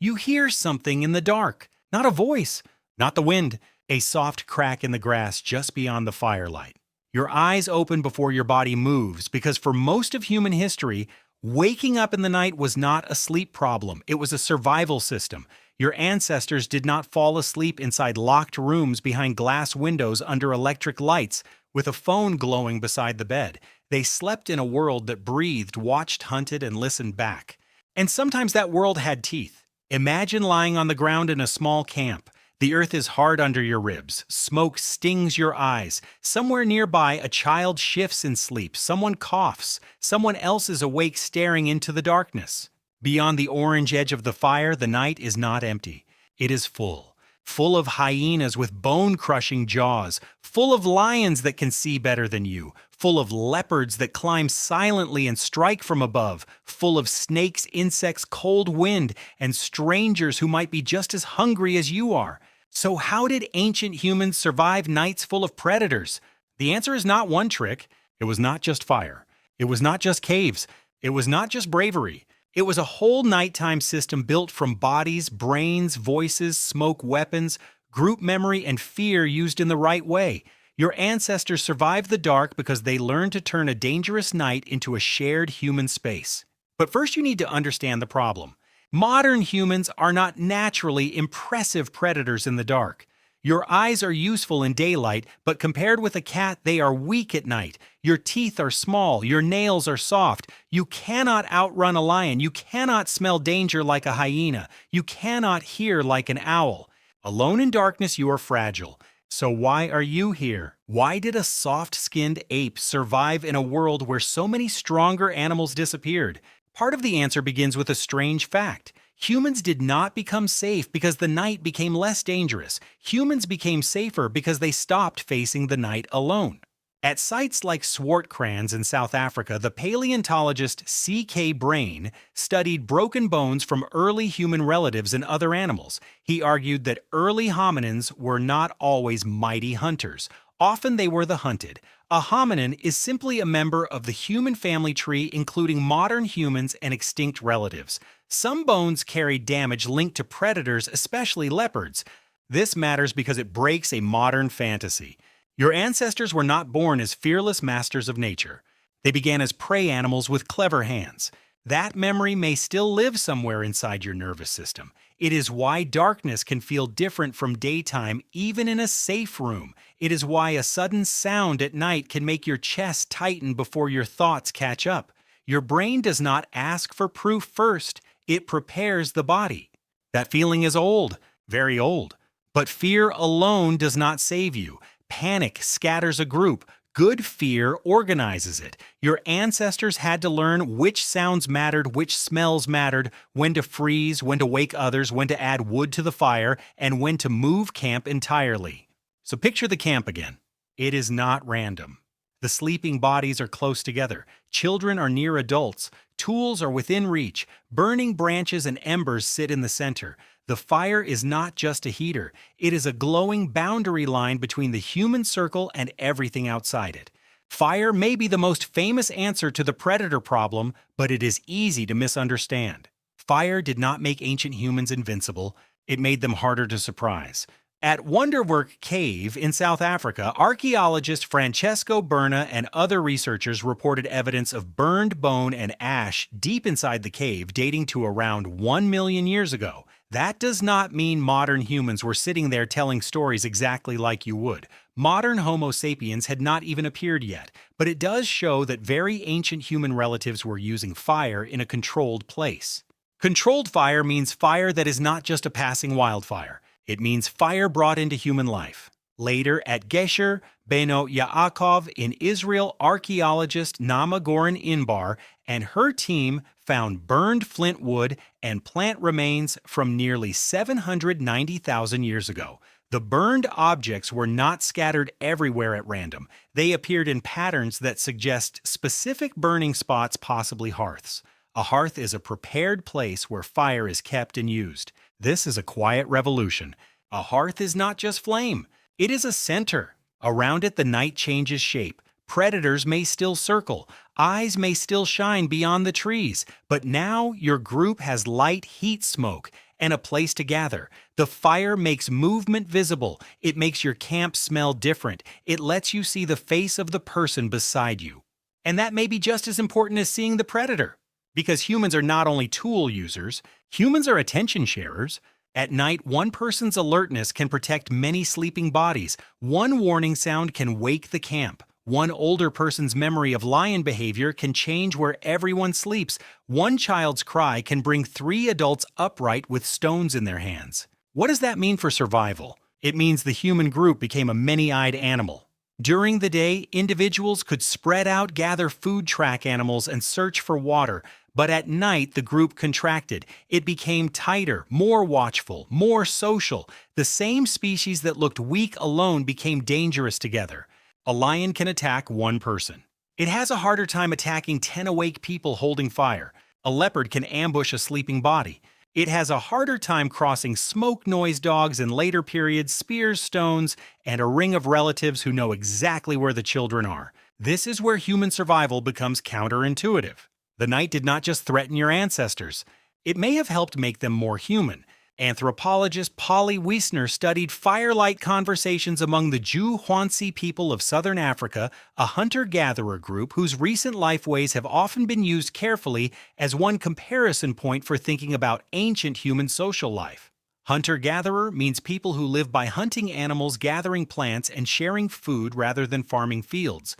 You hear something in the dark. Not a voice, not the wind, a soft crack in the grass just beyond the firelight. Your eyes open before your body moves because for most of human history, waking up in the night was not a sleep problem. It was a survival system. Your ancestors did not fall asleep inside locked rooms behind glass windows under electric lights with a phone glowing beside the bed. They slept in a world that breathed, watched, hunted, and listened back. And sometimes that world had teeth. Imagine lying on the ground in a small camp. The earth is hard under your ribs. Smoke stings your eyes. Somewhere nearby, a child shifts in sleep. Someone coughs. Someone else is awake staring into the darkness. Beyond the orange edge of the fire, the night is not empty. It is full. Full of hyenas with bone-crushing jaws. Full of lions that can see better than you. Full of leopards that climb silently and strike from above. Full of snakes, insects, cold wind, and strangers who might be just as hungry as you are. So how did ancient humans survive nights full of predators? The answer is not one trick. It was not just fire. It was not just caves. It was not just bravery. It was a whole nighttime system built from bodies, brains, voices, smoke, weapons, group memory, and fear used in the right way. Your ancestors survived the dark because they learned to turn a dangerous night into a shared human space. But first you need to understand the problem. Modern humans are not naturally impressive predators in the dark. Your eyes are useful in daylight, but compared with a cat, they are weak at night. Your teeth are small, your nails are soft. You cannot outrun a lion, you cannot smell danger like a hyena, you cannot hear like an owl. Alone in darkness, you are fragile. So why are you here? Why did a soft-skinned ape survive in a world where so many stronger animals disappeared? Part of the answer begins with a strange fact. Humans did not become safe because the night became less dangerous. Humans became safer because they stopped facing the night alone. At sites like Swartkrans in South Africa, the paleontologist C.K. Brain studied broken bones from early human relatives and other animals. He argued that early hominins were not always mighty hunters. Often they were the hunted. A hominin is simply a member of the human family tree, including modern humans and extinct relatives. Some bones carry damage linked to predators, especially leopards. This matters because it breaks a modern fantasy. Your ancestors were not born as fearless masters of nature. They began as prey animals with clever hands. That memory may still live somewhere inside your nervous system. It is why darkness can feel different from daytime, even in a safe room. It is why a sudden sound at night can make your chest tighten before your thoughts catch up. Your brain does not ask for proof first. It prepares the body. That feeling is old, very old. But fear alone does not save you. Panic scatters a group. Good fear organizes it. Your ancestors had to learn which sounds mattered, which smells mattered, when to freeze, when to wake others, when to add wood to the fire, and when to move camp entirely. So picture the camp again. It is not random. The sleeping bodies are close together. Children are near adults. Tools are within reach. Burning branches and embers sit in the center. The fire is not just a heater. It is a glowing boundary line between the human circle and everything outside it. Fire may be the most famous answer to the predator problem, but it is easy to misunderstand. Fire did not make ancient humans invincible. It made them harder to surprise. At Wonderwerk Cave in South Africa, archaeologist Francesco Berna and other researchers reported evidence of burned bone and ash deep inside the cave dating to around 1 million years ago. That does not mean modern humans were sitting there telling stories exactly like you would. Modern Homo sapiens had not even appeared yet, but it does show that very ancient human relatives were using fire in a controlled place. Controlled fire means fire that is not just a passing wildfire. It means fire brought into human life. Later, at Gesher Beno Yaakov in Israel, archaeologist Nama Goren Inbar and her team found burned flint wood and plant remains from nearly 790,000 years ago. The burned objects were not scattered everywhere at random. They appeared in patterns that suggest specific burning spots, possibly hearths. A hearth is a prepared place where fire is kept and used. This is a quiet revolution. A hearth is not just flame. It is a center. Around it, the night changes shape. Predators may still circle. Eyes may still shine beyond the trees. But now your group has light heat smoke. and a place to gather. The fire makes movement visible. It makes your camp smell different. It lets you see the face of the person beside you. And that may be just as important as seeing the predator. Because humans are not only tool users, humans are attention sharers. At night, one person's alertness can protect many sleeping bodies. One warning sound can wake the camp. One older person's memory of lion behavior can change where everyone sleeps. One child's cry can bring 3 adults upright with stones in their hands. What does that mean for survival? It means the human group became a many-eyed animal. During the day, individuals could spread out, gather food track animals, and search for water. But at night, the group contracted. It became tighter, more watchful, more social. The same species that looked weak alone became dangerous together. A lion can attack one person. It has a harder time attacking 10 awake people holding fire. A leopard can ambush a sleeping body. It has a harder time crossing smoke noise dogs in later periods, spears, stones, and a ring of relatives who know exactly where the children are. This is where human survival becomes counterintuitive. The night did not just threaten your ancestors. It may have helped make them more human. Anthropologist Polly Wiessner studied firelight conversations among the Ju-Hwansi people of southern Africa, a hunter-gatherer group whose recent lifeways have often been used carefully as one comparison point for thinking about ancient human social life. Hunter-gatherer means people who live by hunting animals, gathering plants, and sharing food rather than farming fields.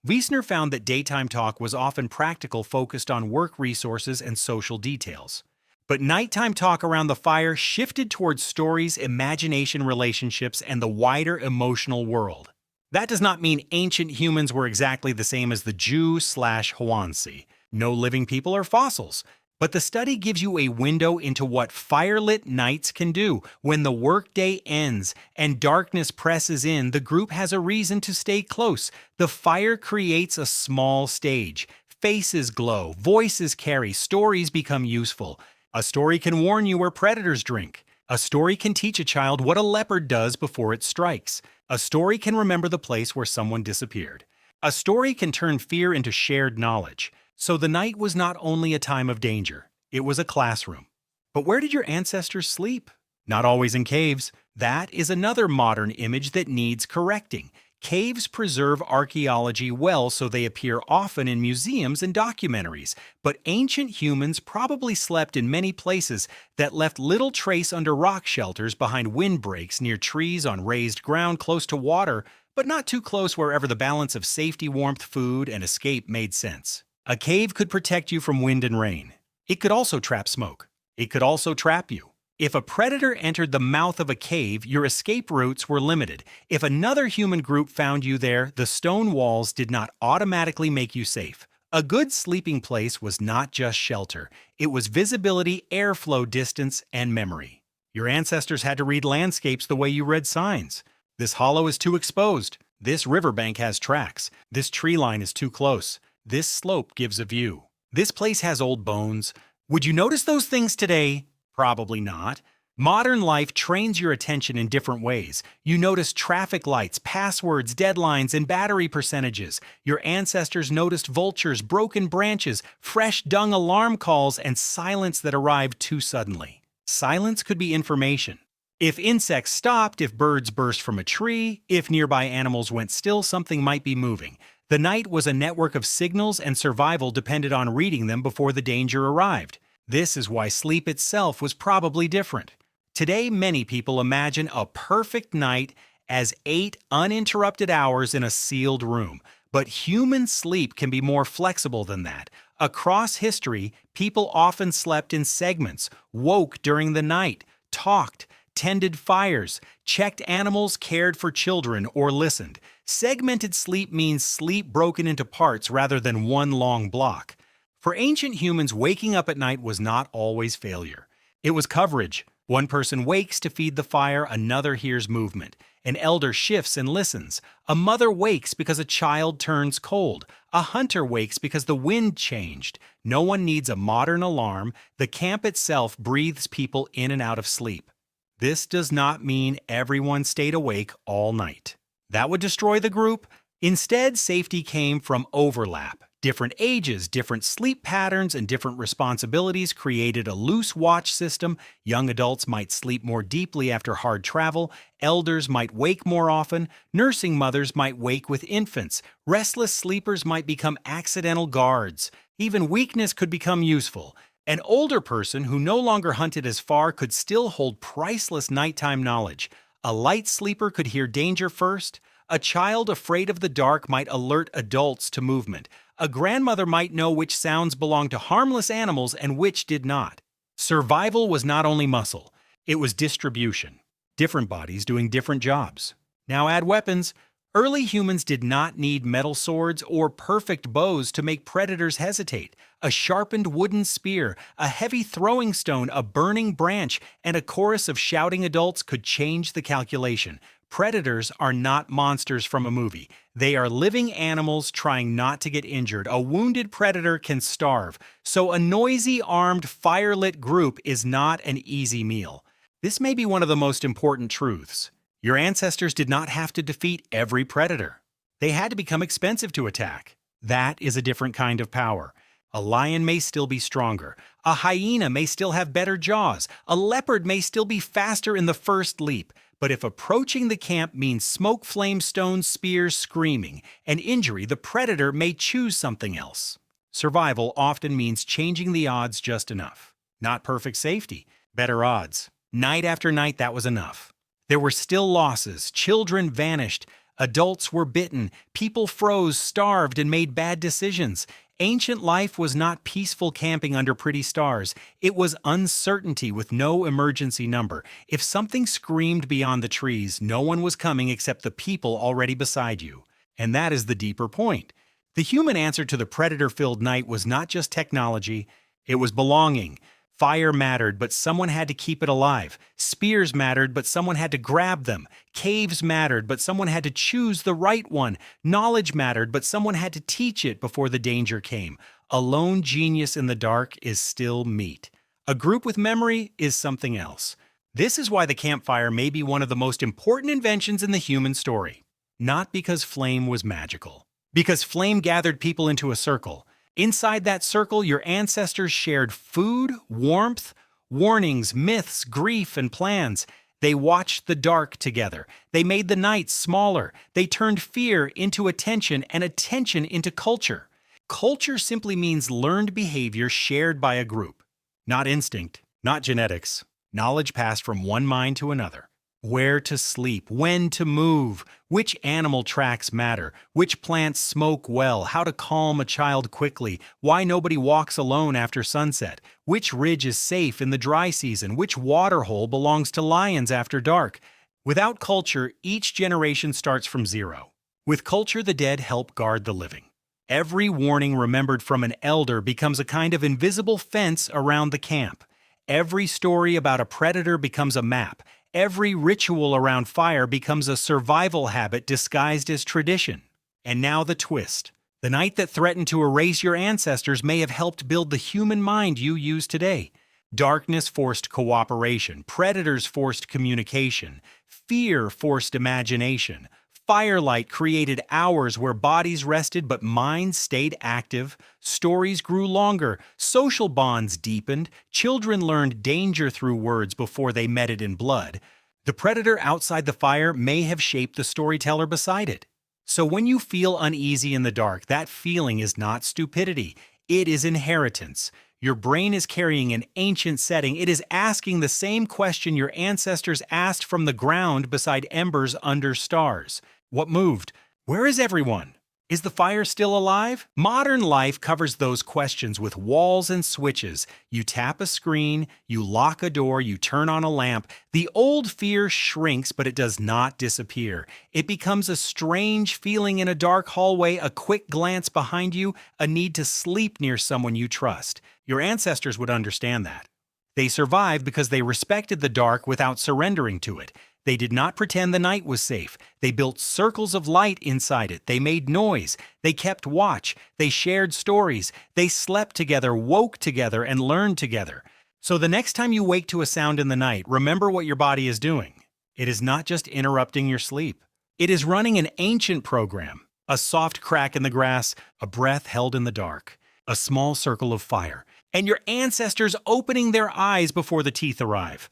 Wiessner found that daytime talk was often practical, focused on work resources and social details. But nighttime talk around the fire shifted towards stories, imagination, relationships, and the wider emotional world. That does not mean ancient humans were exactly the same as the Jew/Hwansi. No living people are fossils. But the study gives you a window into what firelit nights can do. When the workday ends and darkness presses in, the group has a reason to stay close. The fire creates a small stage. Faces glow, voices carry, stories become useful. A story can warn you where predators drink. A story can teach a child what a leopard does before it strikes. A story can remember the place where someone disappeared. A story can turn fear into shared knowledge. So the night was not only a time of danger, it was a classroom. But where did your ancestors sleep? Not always in caves. That is another modern image that needs correcting. Caves preserve archaeology well, so they appear often in museums and documentaries. But ancient humans probably slept in many places that left little trace under rock shelters, behind windbreaks, near trees, on raised ground, close to water, but not too close wherever the balance of safety, warmth, food, and escape made sense. A cave could protect you from wind and rain. It could also trap smoke. It could also trap you. If a predator entered the mouth of a cave, your escape routes were limited. If another human group found you there, the stone walls did not automatically make you safe. A good sleeping place was not just shelter. It was visibility, airflow, distance, and memory. Your ancestors had to read landscapes the way you read signs. This hollow is too exposed. This riverbank has tracks. This tree line is too close. This slope gives a view. This place has old bones. Would you notice those things today? Probably not. Modern life trains your attention in different ways. You notice traffic lights, passwords, deadlines, and battery percentages. Your ancestors noticed vultures, broken branches, fresh dung alarm calls, and silence that arrived too suddenly. Silence could be information. If insects stopped, if birds burst from a tree, if nearby animals went still, something might be moving. The night was a network of signals, and survival depended on reading them before the danger arrived. This is why sleep itself was probably different. Today, many people imagine a perfect night as 8 uninterrupted hours in a sealed room. But human sleep can be more flexible than that. Across history, people often slept in segments, woke during the night, talked, tended fires, checked animals, cared for children, or listened. Segmented sleep means sleep broken into parts rather than one long block. For ancient humans, waking up at night was not always failure. It was coverage. One person wakes to feed the fire, another hears movement. An elder shifts and listens. A mother wakes because a child turns cold. A hunter wakes because the wind changed. No one needs a modern alarm. The camp itself breathes people in and out of sleep. This does not mean everyone stayed awake all night. That would destroy the group. Instead, safety came from overlap. Different ages, different sleep patterns, and different responsibilities created a loose watch system. Young adults might sleep more deeply after hard travel, elders might wake more often, nursing mothers might wake with infants, restless sleepers might become accidental guards. Even weakness could become useful. An older person who no longer hunted as far could still hold priceless nighttime knowledge. A light sleeper could hear danger first. A child afraid of the dark might alert adults to movement. A grandmother might know which sounds belonged to harmless animals and which did not. Survival was not only muscle, it was distribution. Different bodies doing different jobs. Now add weapons. Early humans did not need metal swords or perfect bows to make predators hesitate. A sharpened wooden spear, a heavy throwing stone, a burning branch, and a chorus of shouting adults could change the calculation. Predators are not monsters from a movie. They are living animals trying not to get injured. A wounded predator can starve. So a noisy, armed, firelit group is not an easy meal. This may be one of the most important truths. Your ancestors did not have to defeat every predator. They had to become expensive to attack. That is a different kind of power. A lion may still be stronger. A hyena may still have better jaws. A leopard may still be faster in the first leap. But if approaching the camp means smoke, flame, stones, spears, screaming, and injury, the predator may choose something else. Survival often means changing the odds just enough. Not perfect safety, better odds. Night after night, that was enough. There were still losses. Children vanished. Adults were bitten. People froze, starved, and made bad decisions. Ancient life was not peaceful camping under pretty stars. It was uncertainty with no emergency number. If something screamed beyond the trees, no one was coming except the people already beside you. And that is the deeper point. The human answer to the predator-filled night was not just technology, it was belonging. Fire mattered, but someone had to keep it alive. Spears mattered, but someone had to grab them. Caves mattered, but someone had to choose the right one. Knowledge mattered, but someone had to teach it before the danger came. A lone genius in the dark is still meat. A group with memory is something else. This is why the campfire may be one of the most important inventions in the human story. Not because flame was magical. Because flame gathered people into a circle. Inside that circle, your ancestors shared food, warmth, warnings, myths, grief, and plans. They watched the dark together. They made the night smaller. They turned fear into attention and attention into culture. Culture simply means learned behavior shared by a group. Not instinct, not genetics. Knowledge passed from one mind to another. Where to sleep, when to move, which animal tracks matter, which plants smoke well, how to calm a child quickly, why nobody walks alone after sunset, which ridge is safe in the dry season, which waterhole belongs to lions after dark. Without culture, each generation starts from zero. With culture, the dead help guard the living. Every warning remembered from an elder becomes a kind of invisible fence around the camp. Every story about a predator becomes a map. Every ritual around fire becomes a survival habit disguised as tradition. And now the twist. The night that threatened to erase your ancestors may have helped build the human mind you use today. Darkness forced cooperation. Predators forced communication. Fear forced imagination. Firelight created hours where bodies rested but minds stayed active. Stories grew longer. Social bonds deepened. Children learned danger through words before they met it in blood. The predator outside the fire may have shaped the storyteller beside it. So when you feel uneasy in the dark, that feeling is not stupidity. It is inheritance. Your brain is carrying an ancient setting. It is asking the same question your ancestors asked from the ground beside embers under stars. What moved? Where is everyone? Is the fire still alive? Modern life covers those questions with walls and switches. You tap a screen, you lock a door, you turn on a lamp. The old fear shrinks, but it does not disappear. It becomes a strange feeling in a dark hallway, a quick glance behind you, a need to sleep near someone you trust. Your ancestors would understand that. They survived because they respected the dark without surrendering to it. They did not pretend the night was safe. They built circles of light inside it. They made noise. They kept watch. They shared stories. They slept together, woke together, and learned together. So the next time you wake to a sound in the night, remember what your body is doing. It is not just interrupting your sleep. It is running an ancient program. A soft crack in the grass, a breath held in the dark, a small circle of fire, and your ancestors opening their eyes before the teeth arrive.